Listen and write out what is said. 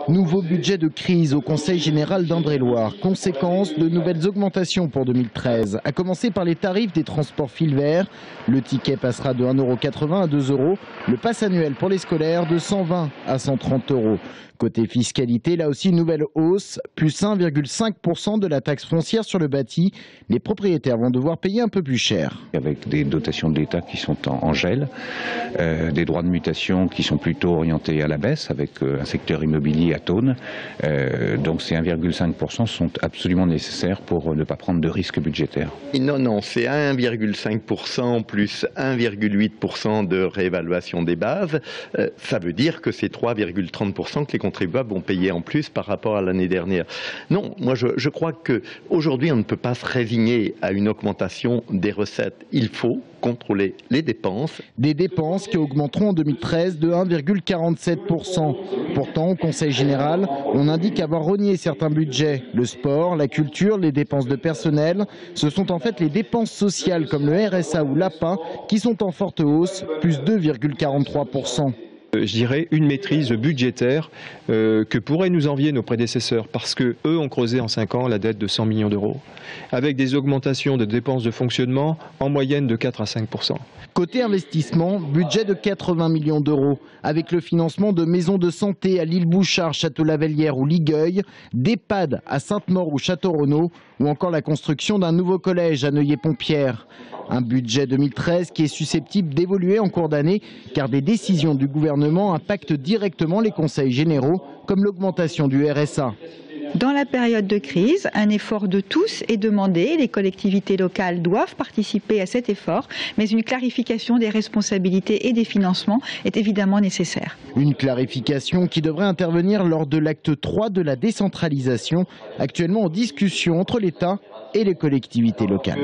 Nouveau budget de crise au Conseil général d'Indre-et-Loire. Conséquence de nouvelles augmentations pour 2013. À commencer par les tarifs des transports fil vert. Le ticket passera de 1,80 € à 2 €. Le pass annuel pour les scolaires de 120 à 130 €. Côté fiscalité, là aussi une nouvelle hausse, plus 1,5% de la taxe foncière sur le bâti. Les propriétaires vont devoir payer un peu plus cher. Avec des dotations de l'État qui sont en gel, des droits de mutation qui sont plutôt orientés à la baisse, avec un secteur immobilier atone. Donc ces 1,5% sont absolument nécessaires pour ne pas prendre de risques budgétaires. Non, c'est 1,5% plus 1,8% de réévaluation des bases. Ça veut dire que c'est 3,30% que les contribuables vont payer en plus par rapport à l'année dernière. Non, moi je crois qu'aujourd'hui on ne peut pas se résigner à une augmentation des recettes. Il faut contrôler les dépenses. Des dépenses qui augmenteront en 2013 de 1,47%. Pourtant, au Conseil général, on indique avoir renié certains budgets. Le sport, la culture, les dépenses de personnel. Ce sont en fait les dépenses sociales comme le RSA ou l'APA qui sont en forte hausse, plus 2,43%. Je dirais une maîtrise budgétaire que pourraient nous envier nos prédécesseurs parce qu'eux ont creusé en 5 ans la dette de 100 millions d'euros avec des augmentations de dépenses de fonctionnement en moyenne de 4 à 5%. Côté investissement, budget de 80 millions d'euros avec le financement de maisons de santé à L'Île-Bouchard, Château-Lavellière ou Ligueuil, d'EHPAD à Sainte-Maure ou Château-Renaud ou encore la construction d'un nouveau collège à Neuilly-Pompierre. Un budget 2013 qui est susceptible d'évoluer en cours d'année car des décisions du gouvernement impactent directement les conseils généraux comme l'augmentation du RSA. Dans la période de crise, un effort de tous est demandé. Les collectivités locales doivent participer à cet effort, mais une clarification des responsabilités et des financements est évidemment nécessaire. Une clarification qui devrait intervenir lors de l'acte 3 de la décentralisation, actuellement en discussion entre l'État et les collectivités locales.